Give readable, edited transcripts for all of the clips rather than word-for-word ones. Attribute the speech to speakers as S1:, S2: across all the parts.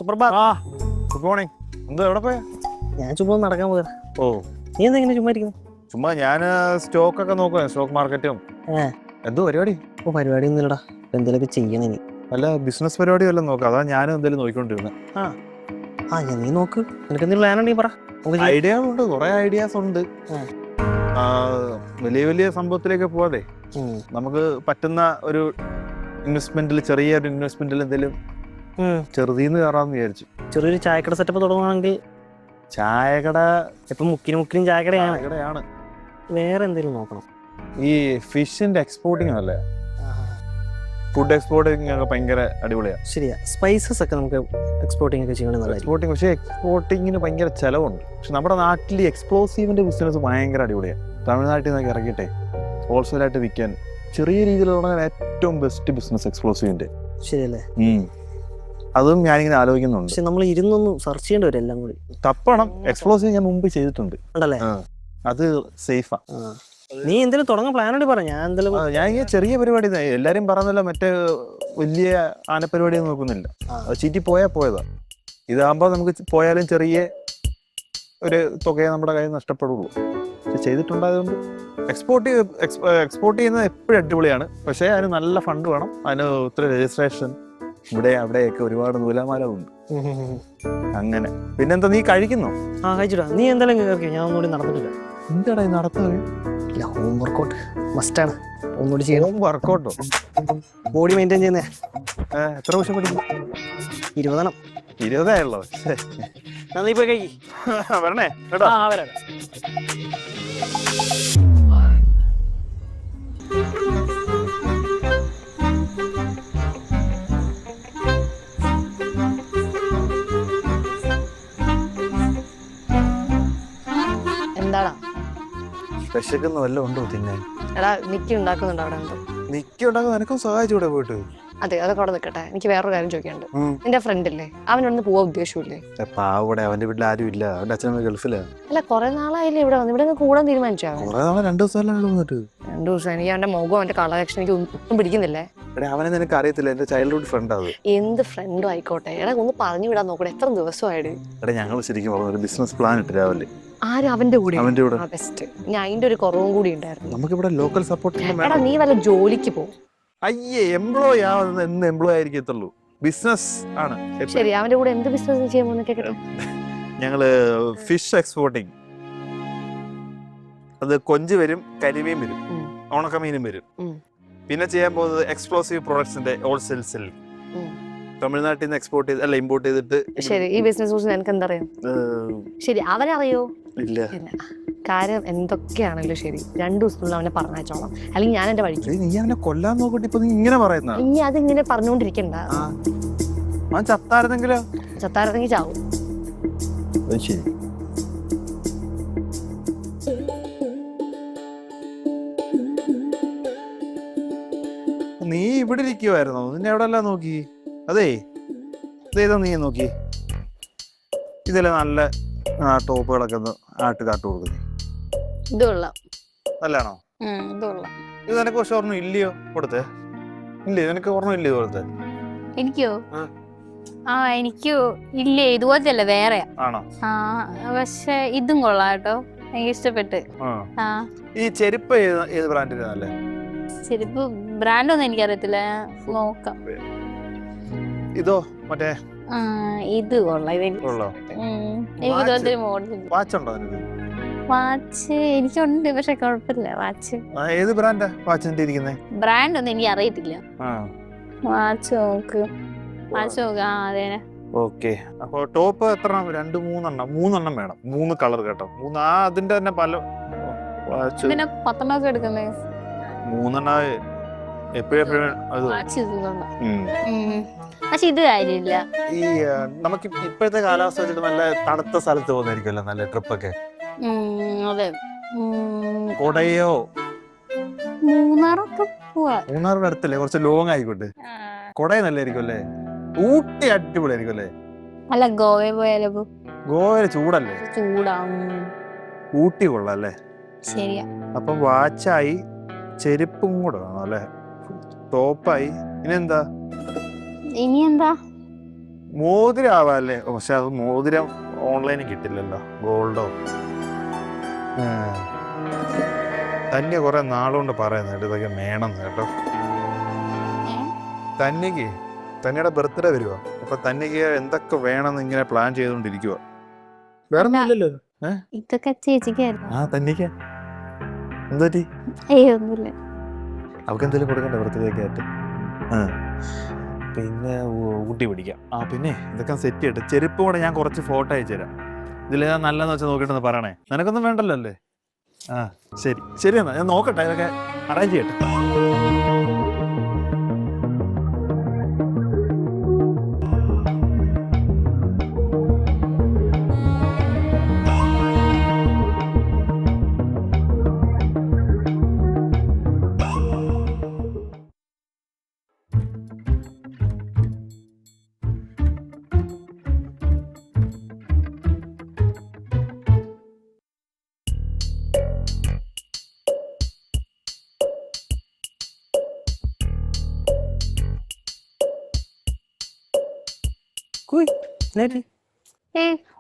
S1: Suprabhat.
S2: Good morning. എന്താ എവിടെ പോയാ?
S1: ഞാൻ ചുമ്മാ നടക്കാൻ പോയാ.
S2: ഓ,
S1: നീ എന്തെങ്കിലും ചുമ്മാ ഇരിക്കുന്നു?
S2: ചുമ്മാ ഞാൻ സ്റ്റോക്ക് ഒക്കെ നോക്കുക, സ്റ്റോക്ക് മാർക്കറ്റും. എന്തോ പരിപാടി?
S1: ഓ, പരിപാടി ഒന്നുമില്ലടാ, എന്തെങ്കിലുമൊക്കെ ചെയ്യണം ഇനി.
S2: അല്ല, ബിസിനസ് പരിപാടി വല്ലതും നോക്കാം. അതാ ഞാനും എന്തെങ്കിലും നോക്കിക്കൊണ്ടിരുന്നത്.
S1: നീ നോക്ക്, നിനക്ക് എന്തെങ്കിലും പ്ലാൻ ഉണ്ടെങ്കിൽ പറ.
S2: ഐഡിയ ഉണ്ട്, കുറെ ഐഡിയാസ് ഉണ്ട്. വലിയ വലിയ സംഭവത്തിലേക്ക് പോവാതെ നമുക്ക് പറ്റുന്ന ഒരു ഇൻവെസ്റ്റ്മെന്റിൽ, ചെറിയൊരു ഇൻവെസ്റ്റ്മെന്റിൽ എന്തെങ്കിലും ചെറുതീന്ന് കയറാന്ന് വിചാരിച്ചു.
S1: ചെറിയൊരു ചായക്കട സെറ്റപ്പ് തുടങ്ങുകയാണെങ്കിൽ.
S2: ചായക്കട
S1: ഇപ്പം മുക്കിനും ചായക്കടയാണ്.
S2: ചായക്കടയാണ്.
S1: വേറെ എന്തെങ്കിലും നോക്കണം.
S2: ഈ ഫിഷിന്റെ എക്സ്പോർട്ടിങ് അല്ലേ, ഫുഡ് എക്സ്പോർട്ടിങ് ഒക്കെ ഭയങ്കര അടിപൊളിയാണ്.
S1: ശരിയാ, സ്പൈസസ് ഒക്കെ നമുക്ക് എക്സ്പോർട്ടിംഗ് ഒക്കെ ചെയ്യണം.
S2: എക്സ്പോർട്ടിങ്, പക്ഷേ എക്സ്പോർട്ടിങ്ങിന് ഭയങ്കര ചെലവുണ്ട്. പക്ഷെ നമ്മുടെ നാട്ടിൽ എക്സ്പ്ലോസീവിന്റെ ബിസിനസ് ഭയങ്കര അടിപൊളിയാണ്. തമിഴ്നാട്ടിൽ നിന്നൊക്കെ ഇറക്കിയിട്ടെ ഹോൾസെയിലായിട്ട് വിൽക്കാൻ ചെറിയ രീതിയിൽ തുടങ്ങാൻ ഏറ്റവും ബെസ്റ്റ് ബിസിനസ് എക്സ്പ്ലോസീവിന്റെ.
S1: ശരിയല്ലേ?
S2: അതും ഞാനിങ്ങനെ ആലോചിക്കുന്നുണ്ട്.
S1: പക്ഷെ നമ്മൾ ഇരുന്നൊന്നും സെർച്ച് ചെയ്യേണ്ടി വരും എല്ലാം കൂടി.
S2: തപ്പണം. എക്സ്പ്ലോസീവ് ഞാൻ മുമ്പ് ചെയ്തിട്ടുണ്ട്.
S1: ഉണ്ടല്ലേ?
S2: അത് സേഫാ.
S1: നീ എന്തെങ്കിലും തുടങ്ങാൻ പ്ലാൻ ആയിട്ട് പറ. ഞാൻ
S2: ഇങ്ങനെ ചെറിയ പരിപാടി, എല്ലാരും പറഞ്ഞല്ലോ, മറ്റേ വലിയ ആനപ്പരിപാടി നോക്കുന്നില്ല. ചീറ്റി പോയതാ. ഇതാകുമ്പോ നമുക്ക് പോയാലും ചെറിയ ഒരു തുകയെ നമ്മുടെ കയ്യിൽ നഷ്ടപ്പെടുള്ളൂ. പക്ഷെ ചെയ്തിട്ടുണ്ടായതുകൊണ്ട് എക്സ്പോർട്ട് ചെയ്യുന്നത് എപ്പോഴും അടിപൊളിയാണ്. പക്ഷേ അതിന് നല്ല ഫണ്ട് വേണം. അതിന് ഒത്തിരി രജിസ്ട്രേഷൻ, ഇവിടെ അവിടെയൊക്കെ ഒരുപാട് നൂലാമാലകളുണ്ട്. അങ്ങനെ. പിന്നെന്താ, നീ കഴിക്കുന്നോ?
S1: കഴിച്ചിട്ടാ. നീ എന്തായാലും കേൾക്കുക, ഞാൻ ഒന്നുകൂടി നടന്നിട്ടില്ല.
S2: എന്താടാ ഈ നടത്തുന്നത്?
S1: ഹോം വർക്കൗട്ട് മസ്റ്റാണ്. ഒന്നുകൂടി ചെയ്യണം.
S2: വർക്കൗട്ടോ?
S1: ബോഡി മെയിൻറ്റെയിൻ ചെയ്യുന്നേ.
S2: എത്ര വർഷം പഠിക്കും?
S1: 20.
S2: 20 ആയുള്ളോ?
S1: നീ പോയി കഴി.
S2: വരണേ കേട്ടോ.
S1: വരാം.
S3: എന്താടാ
S2: വിശക്കുന്ന വല്ലതും ഉണ്ടോ തിന്നാൻ?
S3: എടാ, നിക്കി ഉണ്ടാക്കുന്നുണ്ടോ അവിടെ?
S2: നിക്കി ഉണ്ടാക്കാൻ നിനക്കും സഹായിച്ചൂടെ പോയിട്ട്?
S3: അതെ, അതൊക്കെ അവിടെ നിൽക്കട്ടെ. എനിക്ക് വേറൊരു കാര്യം ചോദിക്കാനുണ്ട്. നിന്റെ ഫ്രണ്ട് ഇല്ലേ, അവനൊന്ന് പോവാൻ ഉദ്ദേശമില്ലേ?
S2: പാവടെ, അവന്റെ വീട്ടിൽ ആരും ഇല്ല. അവന്റെ അച്ഛനമ്മ ഗൾഫിലാ.
S3: അല്ല, കുറെ നാളായില്ലേ ഇവിടെ വന്ന്. ഇവിടെ കൂടാൻ തീരുമാനിച്ചോ?
S2: കുറെ നാളെ 2 ദിവസം
S3: 2 ദിവസം. എനിക്ക് അവന്റെ മുഖം, അവന്റെ കളക്ഷൻ എനിക്ക് ഒട്ടും പിടിക്കുന്നില്ലേ.
S2: അവനെ നിനക്ക് അറിയത്തില്ല, എന്റെ ചൈൽഡ്ഹുഡ് ഫ്രണ്ട് അത്.
S3: എന്ത് ഫ്രണ്ടും ആയിക്കോട്ടെ, എടാ ഒന്ന് പറഞ്ഞു വിടാൻ നോക്കട്ടെ. എത്ര ദിവസമായിട്ട്?
S2: എടാ, ഞങ്ങൾ ശരിക്കും പറഞ്ഞ ഒരു ബിസിനസ് പ്ലാൻ ഇട്ട് രാവിലെ.
S3: ആരും അവന്റെ കൂടെ?
S2: അവന്റെ കൂടെ.
S3: ബെസ്റ്റ്. ഞാൻ അതിന്റെ ഒരു കുറവും കൂടി ഉണ്ടായിരുന്നു.
S2: നമുക്കിവിടെ ലോക്കൽ സപ്പോർട്ട്.
S3: എടാ, നീ വല്ല ജോലിക്ക് പോകും.
S2: അയ്യേ, എംപ്ലോയി ആവുന്നത് എന്ന് എംപ്ലോയി ആയിരിക്കത്തുള്ളൂ. ബിസിനസ് ആണ്.
S3: ശരി, അവന്റെ കൂടെ എന്ത് ബിസിനസ് ചെയ്യാൻ കേട്ടോ?
S2: ഞങ്ങള് ഫിഷ് എക്സ്പോർട്ടിങ്. അത് കൊഞ്ച് വരും, കരിമീൻ വരും, ഉണക്കമീനും വരും. പിന്നെ ചെയ്യാൻ പോകുന്നത് എക്സ്പ്ലോസീവ് പ്രൊഡക്ട്സിന്റെ ഹോൾസെയിൽ സെല്ലിംഗ്. തമിഴ്നാട്ടിൽ നിന്ന് ഇമ്പോർട്ട് ചെയ്തിട്ട്.
S3: ശരി, ഈ ബിസിനസ് കുറിച്ച് നിനക്ക് എന്തറിയാം? ശരി, അവനറിയോ?
S2: ഇല്ല.
S3: കാര്യം എന്തൊക്കെയാണല്ലോ ശരി, 2 ദിവസത്തിനുള്ളിൽ അവനെ പറഞ്ഞോളാം, അല്ലെങ്കിൽ ഞാൻ എന്റെ വഴിക്ക്.
S2: നീ അവനെ കൊല്ലാൻ നോക്കിട്ട് ഇപ്പൊ നീ ഇങ്ങനെ പറയുന്ന?
S3: ഇനി അതിങ്ങനെ പറഞ്ഞുകൊണ്ടിരിക്കണ്ട.
S2: ചത്തായിരുന്നെങ്കിലോ?
S3: ചത്തായിരുന്നെങ്കിൽ ചാവും.
S2: ശരി. നീ ഇവിടെ ഇരിക്കുവായിരുന്നോ? നിന്നെ എവിടെ എല്ലാം നോക്കി? അതേ, ഇതേതാ നീ നോക്കി? ഇതിലെ നല്ല ടോപ്പുകളൊക്കെ ഒന്ന് കാട്ടു കൊടുക്കുന്നേ.
S3: ഇത് കൊള്ളാം.
S2: നല്ലാണോ? ഇത് നിനക്ക് പക്ഷെ ഓർമ്മ ഇല്ലയോ കൊടുത്തേ? ഇല്ലേ, നിനക്ക് ഓർമ്മ ഇല്ലയോ കൊടുത്തേ?
S4: എനിക്കോ? എനിക്കോ ഇല്ലേ, ഇതുപോലത്തെ അല്ല, വേറെ
S2: ആണോ?
S4: പക്ഷെ ഇതും കൊള്ളാം കേട്ടോ, എനിക്ക് ഇഷ്ടപ്പെട്ട്.
S2: ഈ ചെരുപ്പ് ഏത് ബ്രാൻഡിനല്ലേ?
S4: ചെരുപ്പ് ബ്രാൻഡൊന്നും എനിക്കറിയത്തില്ല, നോക്കാം.
S2: ഇതോ മറ്റേ
S4: ഇത് കൊള്ളാം. എനിക്ക് ഇതുപോലത്തെ മോഡൽ.
S2: വാച്ച് ഉണ്ടോ നിനക്ക്?
S4: വാച്ച് എനിക്കുണ്ട്, പക്ഷെ കുഴപ്പമില്ല. വാച്ച്
S2: ഏത് ബ്രാൻഡാ വാച്ചിന്റെ ഇരിക്കുന്നേ?
S4: ബ്രാൻഡ് ഒന്നും എനിക്ക് അറിയത്തില്ല. വാച്ച് നോക്ക്. അതെ.
S2: ഓക്കെ. അപ്പൊ ടോപ്പ് എത്ര? 2 3 വേണം. 3 കളർ കേട്ടോ. അതിന്റെ തന്നെ പല.
S4: 19 എടുക്കുന്നേ?
S2: 3 എപ്പോഴും.
S4: പക്ഷെ ഇത് കാര്യമില്ല.
S2: ഈ നമുക്ക് ഇപ്പോഴത്തെ കാലാവസ്ഥ വെച്ചിട്ട് നല്ല തണുത്ത സ്ഥലത്ത് പോകുന്നതായിരിക്കുമല്ലോ നല്ല ട്രിപ്പൊക്കെ.
S4: അതെ.
S2: കൊടയോ
S4: മൂന്നാറൊക്കെ പോവാ.
S2: മൂന്നാറിന്റെ അടുത്തല്ലേ, കുറച്ച് ലോങ് ആയിക്കോട്ടെ. കൊടയ നല്ലായിരിക്കും അല്ലേ? ഊട്ടി അടിപൊളിയായിരിക്കും അല്ലേ?
S4: അല്ല, ഗോവയിൽ പോയാലോ?
S2: ഗോവയില് ചൂടല്ലേ?
S4: ചൂടാ.
S2: ഊട്ടി കൊള്ളാം അല്ലേ?
S4: ശരിയാ.
S2: അപ്പം വാച്ചായി, ചെരുപ്പും കൂടെ വേണം അല്ലേ? ടോപ്പായി. ഇനി എന്താ? മോതിരം ആവാല്ലേ, പക്ഷെ അത് മോതിരം ഓൺലൈനിൽ കിട്ടില്ലല്ലോ, ഗോൾഡോ. തന്നെ കുറെ നാളുകൊണ്ട് പറയുന്നുണ്ട് ഇതൊക്കെ വേണം കേട്ടോ. തന്നെയുടെ ബർത്ത്ഡേ വരുവാ, അപ്പൊ തന്നെക്ക് എന്തൊക്കെ വേണമെന്ന് ഇങ്ങനെ പ്ലാൻ ചെയ്തോണ്ടിരിക്കുക. വേറെ ഒന്നുമില്ലല്ലോ.
S4: ഇതൊക്കെ ചേച്ചിക്കായിരുന്നു.
S2: ആ തന്നെക്ക എന്തോറ്റി
S4: ഒന്നുമില്ല.
S2: അവർക്ക് എന്തെങ്കിലും കൊടുക്കണ്ടേ ബർത്ത്ഡേക്ക് ആയിട്ട്? പിന്നെ ഊട്ടി പിടിക്കാം. പിന്നെ ഇതൊക്കെ സെറ്റ് ചെയ്തിട്ട് ചെരുപ്പ് കൂടെ ഞാൻ കുറച്ച് ഫോട്ടോ അയച്ചു തരാം. ഇതിലേതാ നല്ലതെന്ന് വെച്ചാൽ നോക്കിയിട്ടൊന്ന് പറയണേ. നിനക്കൊന്നും വേണ്ടല്ലോ അല്ലേ? ശരി ശരി, എന്നാ ഞാൻ നോക്കട്ടെ, ഇതൊക്കെ അറേഞ്ച് ചെയ്യട്ടെ.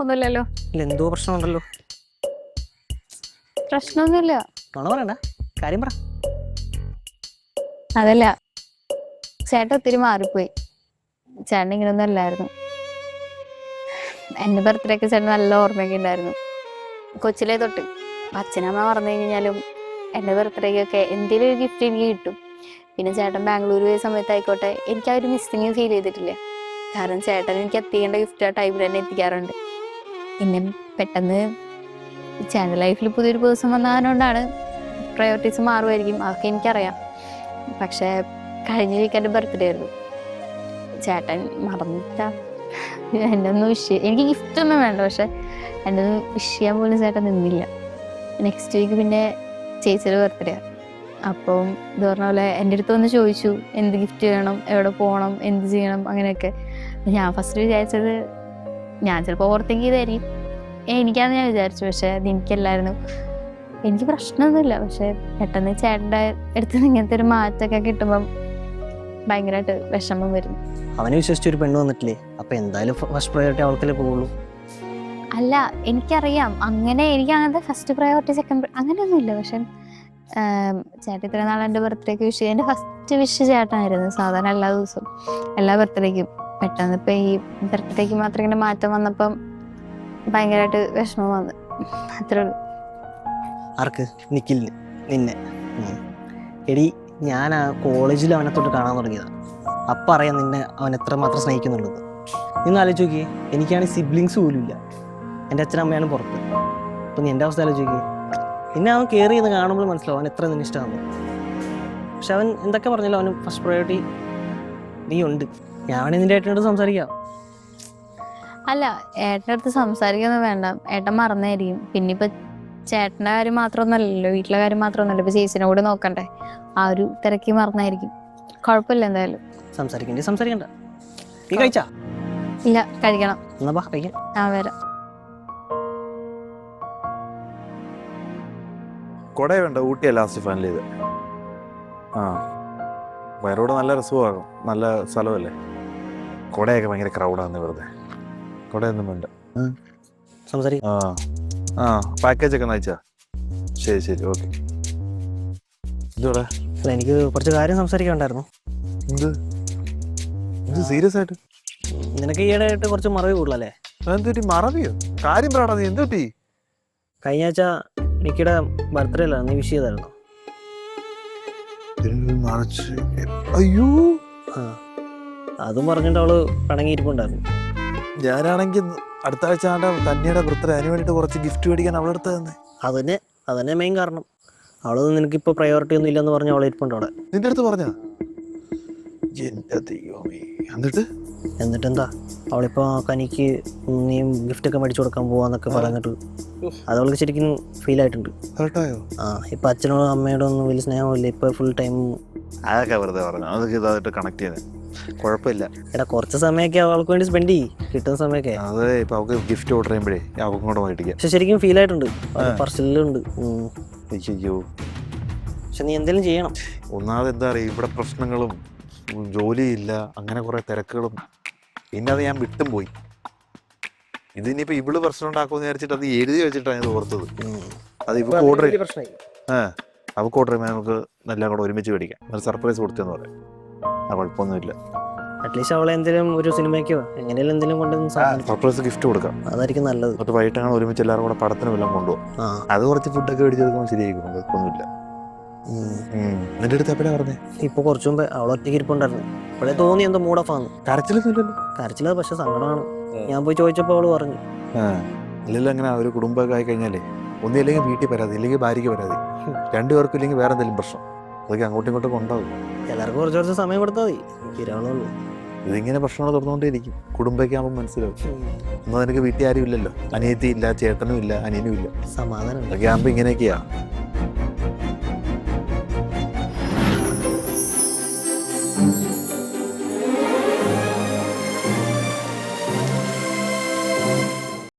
S4: ഒന്നുമില്ലല്ലോ.
S1: എന്തോ പ്രശ്നമുണ്ടല്ലോ.
S4: പ്രശ്നമൊന്നുമില്ല.
S1: പറയണ്ട, കാര്യം പറ.
S4: അതല്ല, ചേട്ടൻ ഒത്തിരി മാറിപ്പോയി. ചേട്ടൻ ഇങ്ങനൊന്നും അല്ലായിരുന്നു. എന്റെ ബർത്ത്ഡേക്ക് ചേട്ടൻ നല്ല ഓർമ്മയൊക്കെ ഉണ്ടായിരുന്നു. കൊച്ചിലെ തൊട്ട് അച്ഛനമ്മ പറഞ്ഞു കഴിഞ്ഞാലും എന്റെ ബർത്ത്ഡേക്കൊക്കെ എന്തെങ്കിലും ഒരു ഗിഫ്റ്റ് എനിക്ക് കിട്ടും. പിന്നെ ചേട്ടൻ ബാംഗ്ലൂർ പോയ സമയത്തായിക്കോട്ടെ, എനിക്ക് ആ ഒരു മിസ്സിങ് ഫീൽ ചെയ്തിട്ടില്ല. കാരണം ചേട്ടൻ എനിക്ക് എത്തിക്കേണ്ട ഗിഫ്റ്റ് ആ ടൈമിൽ തന്നെ എത്തിക്കാറുണ്ട്. പിന്നെ പെട്ടെന്ന് ചേട്ടൻ്റെ ലൈഫിൽ പുതിയൊരു പേഴ്സൺ വന്നതുകൊണ്ടാണ് പ്രയോറിറ്റീസ് മാറുമായിരിക്കും, അതൊക്കെ എനിക്കറിയാം. പക്ഷേ കഴിഞ്ഞ വീക്കെൻ്റെ ബർത്ത്ഡേ ആയിരുന്നു. ചേട്ടൻ മറന്നിട്ടാ എൻ്റെ ഒന്ന് എനിക്ക് ഗിഫ്റ്റ് ഒന്നും വേണ്ട, പക്ഷെ എൻ്റെ ഒന്ന് വിഷ് ചെയ്യാൻ പോലും ചേട്ടൻ നിന്നില്ല. നെക്സ്റ്റ് വീക്ക് പിന്നെ ചേച്ചിയുടെ ബർത്ത്ഡേ ആണ്. അപ്പം ഇത് പറഞ്ഞ പോലെ എൻ്റെ അടുത്ത് വന്ന് ചോദിച്ചു എന്ത് ഗിഫ്റ്റ് ചെയ്യണം, എവിടെ പോകണം, എന്ത് ചെയ്യണം, അങ്ങനെയൊക്കെ. ഞാൻ ഫസ്റ്റ് വിചാരിച്ചത്, ഞാൻ ചിലപ്പോൾ ഓവർത്തിങ്ക് ചെയ്തായിരിക്കും, എനിക്കാന്ന് ഞാൻ വിചാരിച്ചു. പക്ഷെ അത് എനിക്കല്ലായിരുന്നു. എനിക്ക് പ്രശ്നമൊന്നുമില്ല, പക്ഷെ പെട്ടെന്ന് ചേട്ടൻ്റെ അടുത്ത് ഇങ്ങനത്തെ ഒരു മാറ്റമൊക്കെ കിട്ടുമ്പം ഭയങ്കരമായിട്ട് വിഷമം വരുന്നു.
S1: അവനെ വിശ്വസിച്ചൊരു പെണ്ണ് വന്നിട്ടില്ലേ, അപ്പൊ എന്തായാലും ഫസ്റ്റ് പ്രയോറിറ്റി അവൾക്കല്ലേ പോകുള്ളൂ.
S4: അല്ല, എനിക്കറിയാം, അങ്ങനെ എനിക്ക് അങ്ങനത്തെ ഫസ്റ്റ് പ്രയോറിറ്റി സെക്കൻഡ് അങ്ങനെയൊന്നുമില്ല. പക്ഷെ ചേട്ടൻ ഇത്ര നാൾ എൻ്റെ ബർത്ത്ഡേക്ക് വിഷ് ചെയ്യും. എൻ്റെ ഫസ്റ്റ് വിഷ് ചേട്ടനായിരുന്നു സാധാരണ എല്ലാ ദിവസവും, എല്ലാ ബർത്ത്ഡേക്കും. പെട്ടെന്ന് ഇപ്പം ഈ ബർത്ത്ഡേക്ക് മാത്രം ഇങ്ങനെ മാറ്റം വന്നപ്പം ഭയങ്കരമായിട്ട് വിഷമം വന്നു, അത്രേ ഉള്ളൂ.
S1: ആർക്ക്? നിഖിലിന്? നിന്നെ? എടി, ഞാൻ ആ കോളേജിൽ അവനെ തൊട്ട് കാണാൻ തുടങ്ങിയതാണ്. അപ്പം അറിയാം നിന്നെ അവൻ എത്രമാത്രം സ്നേഹിക്കുന്നുണ്ടെന്ന്. നിന്ന് ആലോചിച്ച് നോക്കിയേ, എനിക്കാണെങ്കിൽ സിബ്ലിങ്സ് പോലും ഇല്ല. എൻ്റെ അച്ഛനമ്മയാണ് പുറത്ത്. അപ്പം നീ എൻ്റെ അവസ്ഥ ആലോചിച്ച് നോക്കിയേ. പിന്നെ അവൻ കെയർ ചെയ്ത് കാണുമ്പോൾ മനസ്സിലാവും അവൻ എത്ര നിന്നെ ഇഷ്ടമാണ്. പക്ഷെ അവൻ എന്തൊക്കെ പറഞ്ഞാലും അവന് ഫസ്റ്റ് പ്രയോറിറ്റി നീ ഉണ്ട്. ഞാൻ വേണേൽ നിൻ്റെ ഏട്ടനോട് സംസാരിക്കാം.
S4: അല്ല, ഏട്ടൻ്റെ അടുത്ത് സംസാരിക്കൊന്നും വേണ്ട, ഏട്ടൻ മറന്നായിരിക്കും. പിന്നെ ഇപ്പം ചേട്ടൻ്റെ കാര്യം മാത്രമൊന്നുമല്ലല്ലോ, വീട്ടിലെ കാര്യം മാത്രമൊന്നുമല്ല, ഇപ്പം ചേച്ചിനെ കൂടെ നോക്കണ്ടേ, ആ ഒരു തിരക്കി മറന്നായിരിക്കും. കുഴപ്പമില്ല, എന്തായാലും
S1: സംസാരിക്കണ്ടേ സംസാരിക്കണ്ട. നീ കഴിച്ചാ?
S4: ഇല്ല, കഴിക്കണം.
S1: എന്നാ ബാ കഴിക്കാം.
S4: വരാം.
S2: കൊട വേണ്ട, ഊട്ടിയാ ലാസ്റ്റ് ഫൈനൽ ചെയ്ത്. വയറോട് നല്ല രസമാകും, നല്ല സ്ഥലമല്ലേ. കൊടയൊക്കെ ഭയങ്കര ക്രൗഡാന്ന് വെറുതെ. കൊടയൊന്നും വേണ്ട. പാക്കേജ് ഒക്കെ നയിച്ചാ? ശരി ശരി, ഓക്കെ. എന്തോടാ?
S1: എനിക്ക് കുറച്ച് കാര്യം സംസാരിക്കാനുണ്ടായിരുന്നു.
S2: എന്ത് സീരിയസ് ആയിട്ട്?
S1: നിനക്ക് ഈയിടെ ആയിട്ട് കുറച്ച് മറവി കൂടുതലല്ലേ?
S2: എന്തൊരു മറവിയോ? കാര്യം പറയടാ, നീ എന്തൊട്ടി?
S1: കഴിഞ്ഞ ആഴ്ച നിക്കിയുടെ ബർത്ത്ഡേ അല്ല, നീ വിഷ് ചെയ്തായിരുന്നു.
S2: അയ്യോ,
S1: അതും പറഞ്ഞിട്ട് അവള് പിണങ്ങിയിരിപ്പുണ്ടായിരുന്നു.
S2: ഞാനാണെങ്കിൽ അടുത്ത ആഴ്ച തന്നെയുടെ ബർത്ത്ഡേ, അതിന് വേണ്ടിട്ട് കുറച്ച് ഗിഫ്റ്റ് മേടിക്കാൻ അവളെടുത്ത് തന്നെ.
S1: അതന്നെ മെയിൻ കാരണം. അവള് നിനക്കിപ്പോൾ പ്രയോറിറ്റി ഒന്നും ഇല്ലെന്ന് പറഞ്ഞ് അവളെ ഇരിപ്പുണ്ട് അവിടെ.
S2: നിന്റെ അടുത്ത് പറഞ്ഞ?
S1: എന്നിട്ടെന്താ, അവളിപ്പോൾ കനിക്ക് നീയും ഗിഫ്റ്റൊക്കെ മേടിച്ചു കൊടുക്കാൻ പോവാന്നൊക്കെ പറഞ്ഞിട്ട് അത് അവൾക്ക് ശരിക്കും ഫീൽ ആയിട്ടുണ്ട്. ഇപ്പം അച്ഛനോടും അമ്മയോടും ഒന്നും വലിയ സ്നേഹമില്ല, ഇപ്പൊ ഫുൾ ടൈം.
S2: അതൊക്കെ വെറുതെ പറഞ്ഞു, അതൊക്കെ ഇതായിട്ട് കണക്ട് ചെയ്തേ. കുഴപ്പമില്ല.
S1: എടാ, കുറച്ച് സമയമൊക്കെ അവൾക്ക് വേണ്ടി സ്പെൻഡ് ചെയ്യും, കിട്ടുന്ന സമയമൊക്കെ.
S2: അതെ, ഇപ്പൊ അവൾക്ക് ഗിഫ്റ്റ് ഓർഡർ ചെയ്യുമ്പോഴേ അവൾക്കും കൂടെ മേടിക്കാം.
S1: പക്ഷെ ശരിക്കും ഫീൽ ആയിട്ടുണ്ട്, പറച്ചിലുണ്ട്.
S2: അയ്യോ,
S1: പക്ഷെ നീ എന്തെങ്കിലും ചെയ്യണം.
S2: ഒന്നാമത് എന്താ പറയുക, ഇവിടെ പ്രശ്നങ്ങളും ജോലിയില്ല, അങ്ങനെ കുറെ തിരക്കുകളും. പിന്നെ അത് ഞാൻ വിട്ടും പോയി. ഇതിനിപ്പോ ഇവള് പ്രശ്നം ഉണ്ടാക്കുമെന്ന് വിചാരിച്ചിട്ട് അത് എഴുതി വെച്ചിട്ടാണ് ഇത് ഓർത്തത്. അത് ഇവക്ക് ഓർഡർ
S1: പ്രശ്നമായി.
S2: അവക്ക് ഓർഡർ ചെയ്യുമ്പോൾ നമുക്ക് എല്ലാം കൂടെ ഒരുമിച്ച് മേടിക്കാം. ഒരു സർപ്രൈസ് കൊടുത്തെന്ന് പറയാം. ആ കുഴപ്പമൊന്നുമില്ല.
S1: അറ്റ്ലീസ്റ്റ് അവളെ എന്തെങ്കിലും ഒരു സിനിമയ്ക്കോ എങ്ങനെയാലും എന്തെങ്കിലും കൊണ്ടുവന്ന്
S2: സർപ്രൈസ് ഗിഫ്റ്റ് കൊടുക്കാം.
S1: അതായിരിക്കും നല്ലത്.
S2: എന്നിട്ട് വൈകിട്ടാണ് ഒരുമിച്ച് എല്ലാവരും കൂടെ പടത്തിനും എല്ലാം കൊണ്ടുപോകും. അത് കുറച്ച് ഫുഡൊക്കെ മേടിച്ച് കൊടുക്കുമ്പോൾ ശരിയായിരിക്കും. കുഴപ്പമൊന്നുമില്ല. നിന്റെ അടുത്ത് എപ്പോഴാ പറഞ്ഞേ?
S1: ഇപ്പൊ കുറച്ചു മുമ്പേ അവൾ ഒറ്റയ്ക്ക് ഇരിപ്പുണ്ടായിരുന്നു. ഇപ്പോഴേ തോന്നി എന്തോ മൂഡ് ഓഫ് ആണ്.
S2: കരച്ചിലൊന്നുമില്ലല്ലോ?
S1: കരച്ചില്ല, പക്ഷെ സങ്കടമാണ്. ഞാൻ പോയി ചോദിച്ചപ്പോൾ അവള് പറഞ്ഞു.
S2: ഇല്ലല്ലോ, അങ്ങനെ ഒരു കുടുംബമൊക്കെ ആയി കഴിഞ്ഞാലേ ഒന്നില്ലെങ്കിൽ വീട്ടിൽ പരാതി, ഇല്ലെങ്കിൽ ഭാര്യയ്ക്ക് പരാതി, രണ്ടുപേർക്കും ഇല്ലെങ്കിൽ വേറെ എന്തെങ്കിലും പ്രശ്നം. അതൊക്കെ അങ്ങോട്ടും ഇങ്ങോട്ടും ഉണ്ടാവും.
S1: എല്ലാവർക്കും കുറച്ച് സമയം കൊടുത്താൽ മതി. തീരാവുള്ളൂ.
S2: ഇതിങ്ങനെ പ്രശ്നങ്ങൾ തുറന്നുകൊണ്ടേയിരിക്കും. കുടുംബമൊക്കെ ആകുമ്പോൾ മനസ്സിലാവും. ഒന്നും നിനക്ക് വീട്ടിൽ ആരും ഇല്ലല്ലോ. അനിയത്തി ഇല്ല, ചേട്ടനും ഇല്ല, അനിയനും ഇല്ല.
S1: സമാധാനം.
S2: അതൊക്കെ ആകുമ്പോൾ ഇങ്ങനെയൊക്കെയാ.